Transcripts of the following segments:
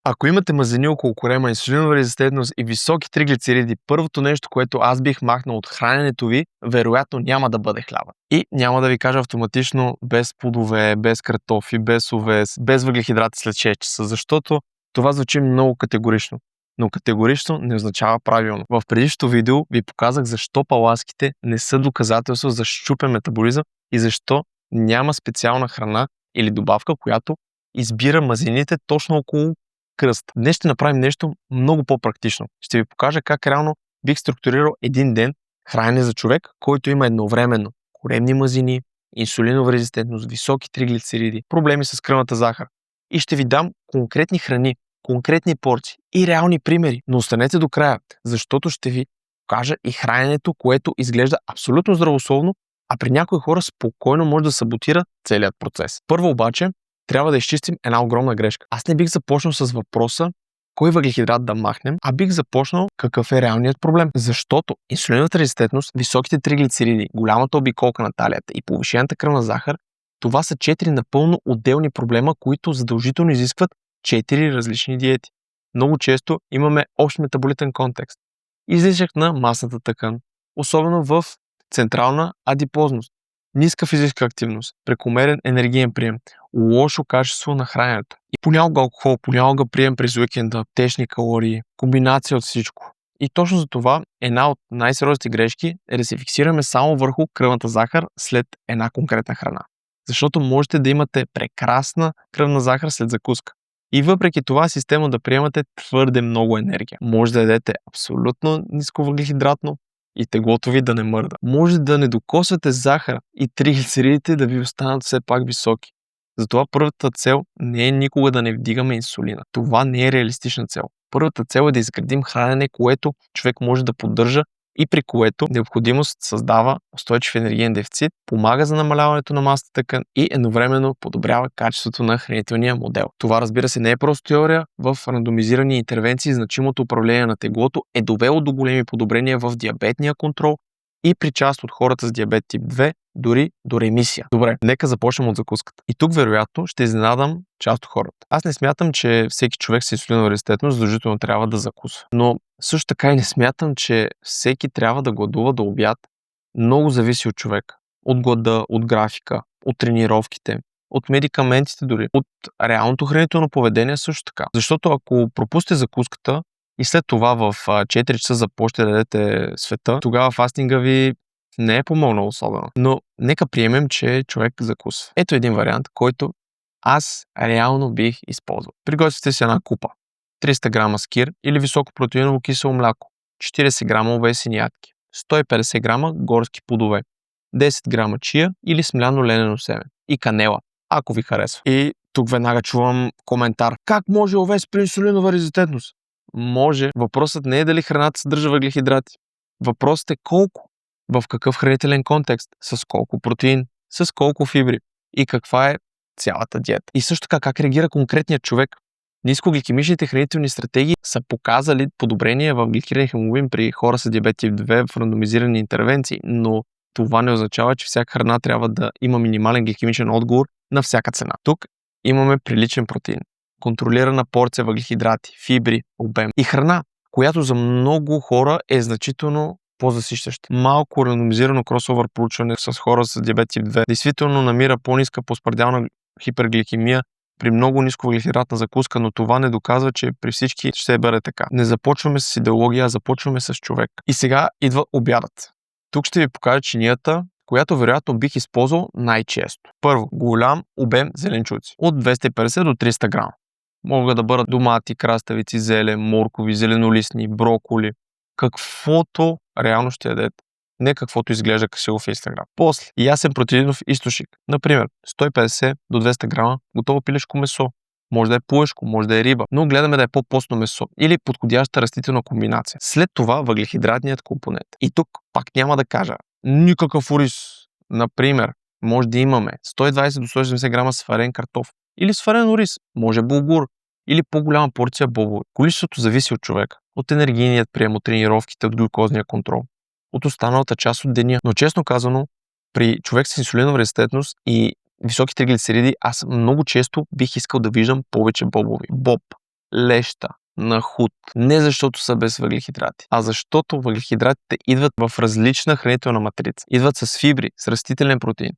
Ако имате мазнини около корема, инсулинова резистентност и високи триглицериди, първото нещо, което аз бих махнал от храненето ви, вероятно няма да бъде хляба. И няма да ви кажа автоматично без плодове, без картофи, без овес, без въглехидрати след 6 часа, защото това звучи много категорично. Но категорично не означава правилно. В предишното видео ви показах защо паласките не са доказателство за счупен метаболизъм и защо няма специална храна или добавка, която избира мазнините точно около кръст. Днес ще направим нещо много по-практично. Ще ви покажа как реално бих структурирал един ден хранене за човек, който има едновременно коремни мазнини, инсулинова резистентност, високи триглицериди, проблеми с кръвната захар. И ще ви дам конкретни храни, конкретни порции и реални примери. Но останете до края, защото ще ви покажа и храненето, което изглежда абсолютно здравословно, а при някои хора спокойно може да саботира целият процес. Първо обаче, трябва да изчистим една огромна грешка. Аз не бих започнал с въпроса кой въглехидрат да махнем, а бих започнал какъв е реалният проблем. Защото инсулиновата резистентност, високите триглицериди, голямата обиколка на талията и повишената кръвна захар, това са 4 напълно отделни проблема, които задължително изискват 4 различни диети. Много често имаме общ метаболитен контекст. Излишък на масната тъкан, особено в централна адипозност, ниска физическа активност, прекомерен енергиен прием, лошо качество на храненето и понякога алкохол, понякога прием през уикенда, течни калории, комбинация от всичко. И точно за това една от най-сериозните грешки е да се фиксираме само върху кръвната захар след една конкретна храна. Защото можете да имате прекрасна кръвна захар след закуска. И въпреки това системно да приемате твърде много енергия. Може да ядете абсолютно нисковъглехидратно и теглото ви да не мърда. Може да не докосвате захара и триглицеридите да ви останат все пак високи. Затова първата цел не е никога да не вдигаме инсулина. Това не е реалистична цел. Първата цел е да изградим хранене, което човек може да поддържа и при което необходимост създава устойчив енергиен дефицит, помага за намаляването на масата тъкан и едновременно подобрява качеството на хранителния модел. Това, разбира се, не е просто теория. В рандомизирани интервенции значимото управление на теглото е довело до големи подобрения в диабетния контрол и при част от хората с диабет тип 2 дори до ремисия. Добре, нека започнем от закуската. И тук вероятно ще изненадам част от хората. Аз не смятам, че всеки човек с инсулинова резистентност задължително трябва да закусва. Но също така и не смятам, че всеки трябва да гладува до обяд. Много зависи от човека. От глада, от графика, от тренировките, от медикаментите дори, от реалното хранително поведение също така. Защото ако пропусте закуската и след това в 4 часа започнете да ядете света, тогава фастинга ви не е помогнал особено. Но нека приемем, че човек закусва. Ето един вариант, който аз реално бих използвал. Приготвите си една купа. 300 грама скир или високопротеиново кисело мляко, 40 грама овесени ядки, 150 грама горски плодове, 10 грама чия или смляно ленено семе и канела, ако ви харесва. И тук веднага чувам коментар. Как може овес при инсулинова резистентност? Може. Въпросът не е дали храната съдържа въглехидрати. Въпросът е колко. В какъв хранителен контекст, с колко протеин, с колко фибри и каква е цялата диета. И също така как реагира конкретният човек. Нискогликемичните хранителни стратегии са показали подобрение в гликирания хемоглобин при хора с диабет тип 2 в рандомизирани интервенции, но това не означава, че всяка храна трябва да има минимален гликемичен отговор на всяка цена. Тук имаме приличен протеин, контролирана порция въглехидрати, фибри, обем и храна, която за много хора е значително по-засищаща. Малко рандомизирано кросовър проучване с хора с диабет тип 2 действително намира по-ниска постпрадиална хипергликемия при много ниско въглехидратна закуска, но това не доказва, че при всички ще бъде така. Не започваме с идеология, а започваме с човек. И сега идва обядът. Тук ще ви покажа чинията, която вероятно бих използвал най-често. Първо, голям обем зеленчуци. От 250 до 300 грама. Могат да бъдат домати, краставици, зелен, моркови, зеленолистни, броколи. Каквото реално ще ядете. Не каквото изглежда красиво в Инстаграм. После, ясен протеинов източник. Например, 150 до 200 грама готово пилешко месо. Може да е пуешко, може да е риба, но гледаме да е по-постно месо или подходяща растителна комбинация. След това въглехидратният компонент. И тук пак няма да кажа никакъв ориз. Например, може да имаме 120 до 170 грама сварен картоф или сварен ориз, може булгур или по-голяма порция бобове. Количеството зависи от човека, от енергийният прием, от тренировките, от глюкозния контрол, от останалата част от деня. Но честно казано, при човек с инсулинова резистентност и високи триглицериди, аз много често бих искал да виждам повече бобови. Боб леща, на худ. Не защото са без въглехидрати, а защото въглехидратите идват в различна хранителна матрица. Идват с фибри, с растителен протеин,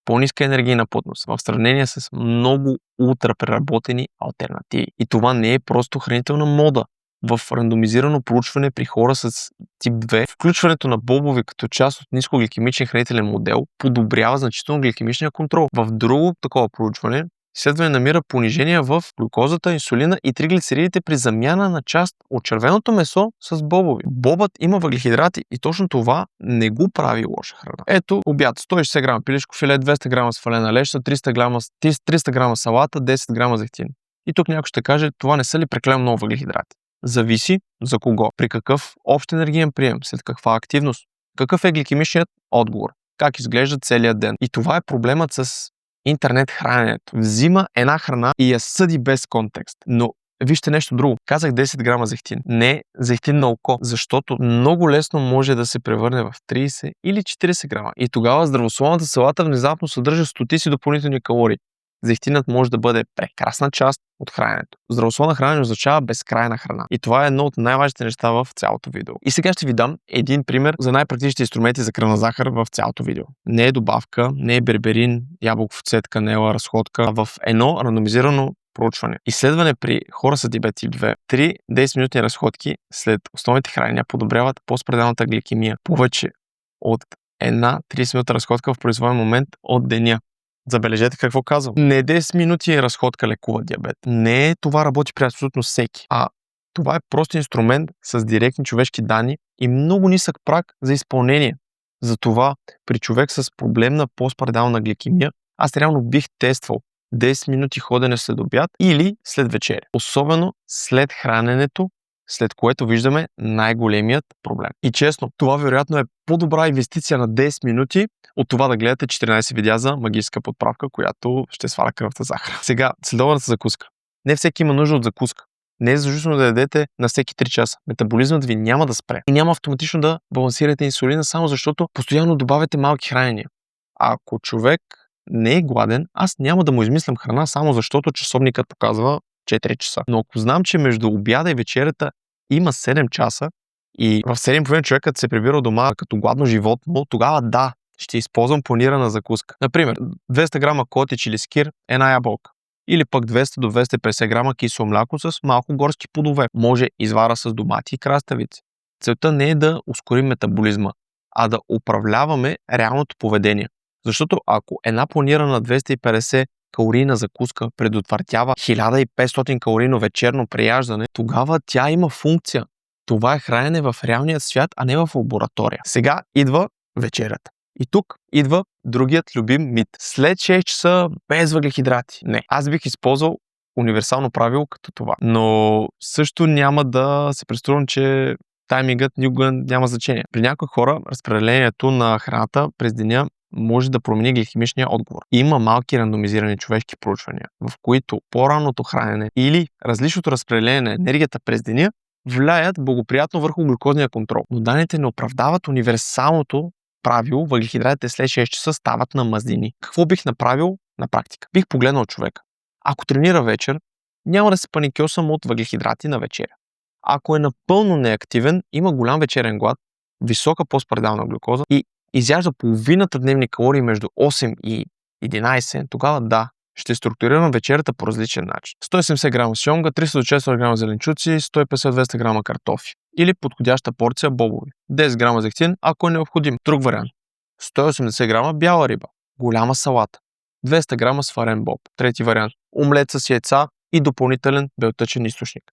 по-ниска енергийна плътност в сравнение с много ултрапреработени алтернативи. И това не е просто хранителна мода. В рандомизирано проучване при хора с тип 2, включването на бобови като част от нискогликемичен хранителен модел подобрява значително гликемичния контрол. В друго такова проучване изследване намира понижение в глюкозата, инсулина и триглицеридите при замяна на част от червеното месо с бобови. Бобът има въглехидрати и точно това не го прави лоша храна. Ето обяд: 160 грама пилешко филе, 200 грама свалена леща, 300 грама салата, 10 грама зехтин. И тук някой ще каже, това не са ли прекалено много въглехидрати? Зависи за кого, при какъв общ енергиен прием, след каква активност, какъв е гликемичният отговор, как изглежда целият ден. И това е проблемът с интернет храненето. Взима една храна и я съди без контекст. Но вижте нещо друго. Казах 10 грама зехтин. Не зехтин на око, защото много лесно може да се превърне в 30 или 40 грама. И тогава здравословната салата внезапно съдържа стотици допълнителни калории. Зехтинът може да бъде прекрасна част от храненето. Здравословна хранене означава безкрайна храна. И това е едно от най-важните неща в цялото видео. И сега ще ви дам един пример за най-практичните инструменти за кръвна захар в цялото видео. Не е добавка, не е берберин, ябълков цвет, канела, разходка, а в едно рандомизирано проучване. Изследване при хора с диабет тип 2. 3 10-минутни разходки след основните хранения подобряват постпределната гликемия повече от една 30-минутна разходка в произволен момент от деня. Забележете какво казвам. Не 10 минути разходка лекува диабет. Не, това работи при абсолютно всеки. А това е просто инструмент с директни човешки данни и много нисък праг за изпълнение. Затова при човек с проблемна постпределна гликемия аз реално бих тествал 10 минути ходене след обяд или след вечеря. Особено след храненето, след което виждаме най-големият проблем. И честно, това вероятно е по-добра инвестиция на 10 минути от това да гледате 14 видеа за магическа подправка, която ще сваля кръвта захар. Сега, следобедната закуска. Не всеки има нужда от закуска. Не е задължително да ядете на всеки 3 часа. Метаболизмът ви няма да спре. И няма автоматично да балансирате инсулина, само защото постоянно добавяте малки хранения. А ако човек не е гладен, аз няма да му измислям храна, само защото часовникът показва 4 часа. Но ако знам, че между обяда и вечерята има 7 часа и в 7,5 човекът се прибира от дома като гладно животно, тогава да, ще използвам планирана закуска. Например, 200 грама котич или скир, една ябълка. Или пък 200 до 250 грама кисело мляко с малко горски плодове. Може извара с домати и краставици. Целта не е да ускорим метаболизма, а да управляваме реалното поведение. Защото ако една планирана 250 калорийна закуска предотвратява 1500 калорийно вечерно преяждане, тогава тя има функция. Това е хранене в реалният свят, а не в лаборатория. Сега идва вечерята. И тук идва другият любим мит. След 6 часа без въглехидрати. Не, аз бих използвал универсално правило като това. Но също няма да се преструвам, че таймингът никога няма значение. При някои хора разпределението на храната през деня може да промени гликемичния отговор. Има малки рандомизирани човешки проучвания, в които по-ранното хранене или различното разпределение на енергията през деня влияят благоприятно върху глюкозния контрол. Но данните не оправдават универсалното правило въглехидратите след 6 часа стават на мазнини. Какво бих направил на практика? Бих погледнал човека. Ако тренира вечер, няма да се паникьосам от въглехидрати на вечеря. Ако е напълно неактивен, има голям вечерен глад, висока постпределна глюкоза и изяжда половината дневни калории между 8 и 11, тогава да, ще структурирам вечерята по различен начин. 170 грама сьомга, 300 до 400 грама зеленчуци, 150-200 грама картофи. Или подходяща порция бобови. 10 грама зехтин, ако е необходим. Друг вариант. 180 грама бяла риба. Голяма салата. 200 грама сварен боб. Трети вариант. Омлет с яйца и допълнителен белтъчен източник.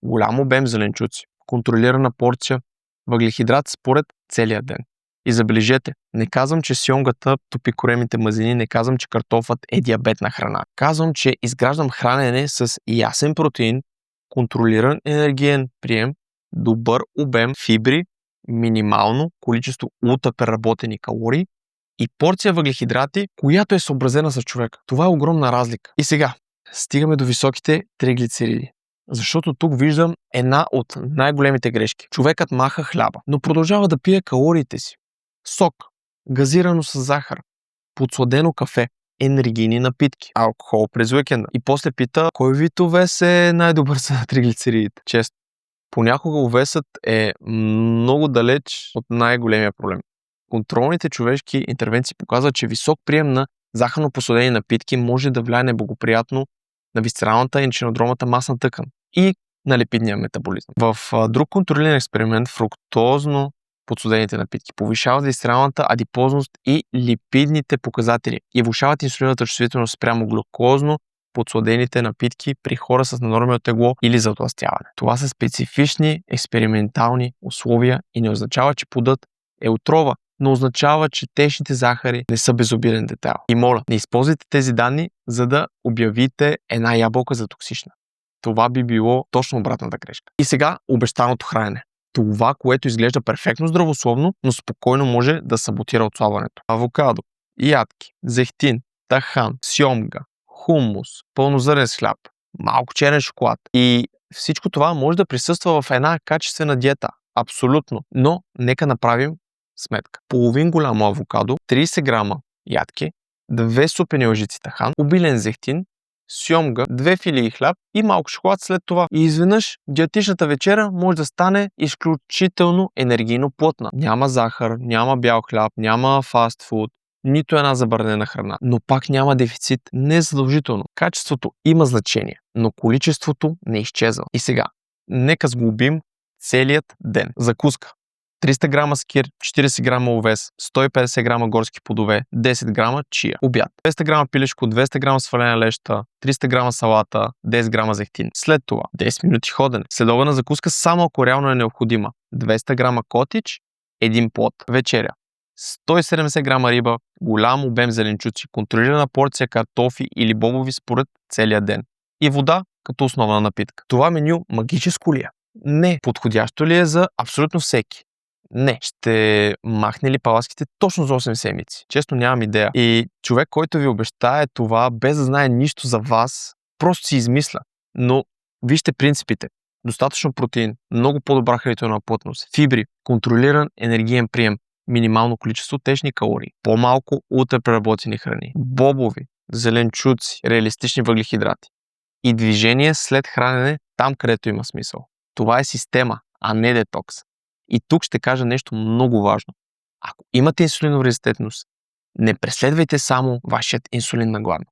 Голям обем зеленчуци. Контролирана порция въглехидрат според целия ден. И забележете, не казвам, че сьомгата топи коремните мазнини, не казвам, че картофът е диабетна храна. Казвам, че изграждам хранене с ясен протеин, контролиран енергиен прием, добър обем фибри, минимално количество ултрапреработени калории и порция въглехидрати, която е съобразена с човека. Това е огромна разлика. И сега стигаме до високите триглицериди. Защото тук виждам една от най-големите грешки. Човекът маха хляба, но продължава да пие калориите си. Сок, газирано с захар, подсладено кафе. енергийни напитки, алкохол през уикенда. И после пита, кой вид овес е най-добър за триглицеридите? Често. Понякога овесът е много далеч от най-големия проблем. Контролните човешки интервенции показват, че висок прием на захарно посолени напитки може да влияе неблагоприятно на висцералната и чернодробната масна тъкан и на липидния метаболизъм. В друг контролиран експеримент фруктозно подсодените напитки повишават висцералната адипозност и липидните показатели и влошават инсулиновата чувствителност спрямо глюкозно подсладените напитки при хора с наднормено тегло или затлъстяване. Това са специфични експериментални условия и не означава, че плодът е отрова, но означава, че течните захари не са безобиден детайл. И моля, не използвайте тези данни, за да обявите една ябълка за токсична. Това би било точно обратната грешка. И сега обещаното хранене. Това, което изглежда перфектно здравословно, но спокойно може да саботира отслабването. Авокадо, ядки, зехтин, тахан, сьомга, хумус, пълнозърнен хляб, малко черен шоколад. И всичко това може да присъства в една качествена диета. Абсолютно. Но нека направим сметка. Половин голямо авокадо, 30 грама ядки, 2 супени лъжици тахан, обилен зехтин, сьомга, 2 филии хляб и малко шоколад след това. И изведнъж диетичната вечера може да стане изключително енергийно плътна. Няма захар, няма бял хляб, няма фастфуд, нито една забранена храна. Но пак няма дефицит. Незадължително. Качеството има значение, но количеството не изчезва. И сега, нека сглобим целият ден. Закуска. 300 грама скир, 40 грама овес, 150 грама горски плодове, 10 грама чия. Обяд. 200 грама пилешко, 200 грама свалена леща, 300 грама салата, 10 грама зехтин. След това 10 минути ходене. Следобедна закуска само ако реално е необходима. 200 грама котич, 1 плод. Вечеря. 170 грама риба, голям обем зеленчуци, контролирана порция картофи или бобови според целия ден. И вода като основна напитка. Това меню магическо ли е? Не. Подходящо ли е за абсолютно всеки? Не. Ще махне ли паласките точно за 8 седмици? Често нямам идея. И човек, който ви обещае това, без да знае нищо за вас, просто си измисля. Но вижте принципите. Достатъчно протеин, много по-добра хранителна плътност, фибри, контролиран енергиен прием, минимално количество течни калории, по-малко ултрапреработени храни, бобови, зеленчуци, реалистични въглехидрати и движение след хранене там, където има смисъл. Това е система, а не детокс. И тук ще кажа нещо много важно. Ако имате инсулинова резистентност, не преследвайте само вашият инсулин на гладно.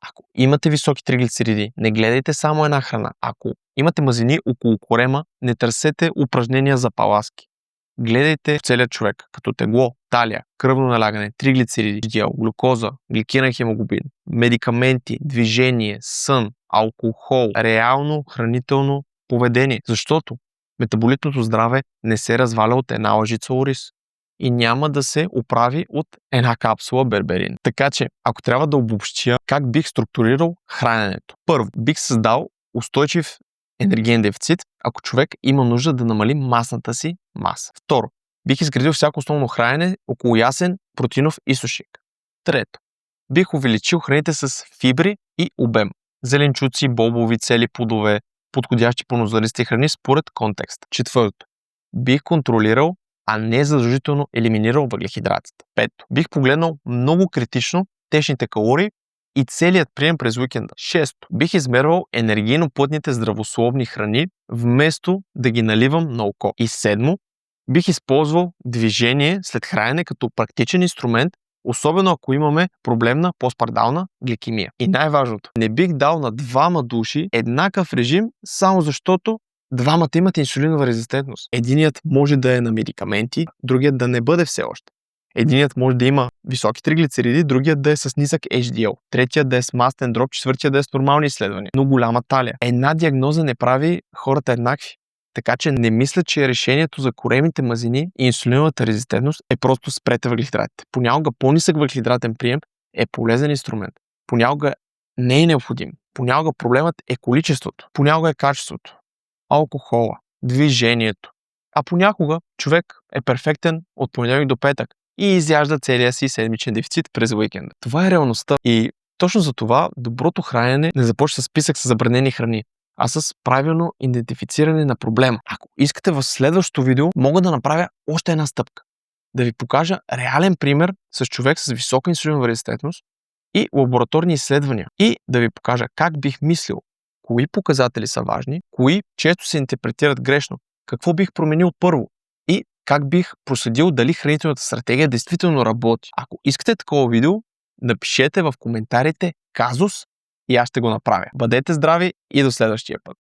Ако имате високи триглицериди, не гледайте само една храна. Ако имате мазнини около корема, не търсете упражнения за паласки. Гледайте целият човек, като тегло, талия, кръвно налягане, триглицериди, HDL, глюкоза, гликиран хемоглобин, медикаменти, движение, сън, алкохол, реално хранително поведение. Защото метаболитното здраве не се разваля от една лъжица ориз и няма да се оправи от една капсула берберин. Така че, ако трябва да обобщя как бих структурирал храненето. Първо, бих създал устойчив енергиен дефицит, ако човек има нужда да намали масната си маса. Второ, бих изградил всяко основно хранене около ясен протеинов източник. Трето, бих увеличил храните с фибри и обем. Зеленчуци, бобови, цели плодове, подходящи пълнозърнисти храни според контекста. Четвърто, бих контролирал, а не задължително елиминирал въглехидратите. Пето, бих погледнал много критично течните калории и целият прием през уикенда. Шесто, бих измервал енергийно плътните здравословни храни, вместо да ги наливам на око. И седмо, бих използвал движение след хранене като практичен инструмент, особено ако имаме проблемна постпардална гликемия. И най-важното, не бих дал на двама души еднакъв режим, само защото двамата имат инсулинова резистентност. Единият може да е на медикаменти, другият да не бъде все още. Единият може да има високи триглицериди, другият да е с нисък HDL, третият да е с мастен дроб, четвъртият да е с нормални изследвания, но голяма талия. Една диагноза не прави хората еднакви. Така че не мисля, че решението за коремните мазнини и инсулиновата резистентност е просто спрете въглехидратите. Понякога по-нисък въглехидратен прием е полезен инструмент. Понякога не е необходим. Понякога проблемът е количеството. Понякога е качеството. Алкохола, движението. А понякога човек е перфектен от понеделник до петък и изяжда целия си седмичен дефицит през уикенда. Това е реалността и точно за това доброто хранене не започва с списък с забранени храни, а с правилно идентифициране на проблема. Ако искате в следващото видео, мога да направя още една стъпка. Да ви покажа реален пример с човек с висока инсулинова резистентност и лабораторни изследвания и да ви покажа как бих мислил, кои показатели са важни, кои често се интерпретират грешно, какво бих променил първо и как бих проследил дали хранителната стратегия действително работи. Ако искате такова видео, напишете в коментарите казус и аз ще го направя. Бъдете здрави и до следващия път!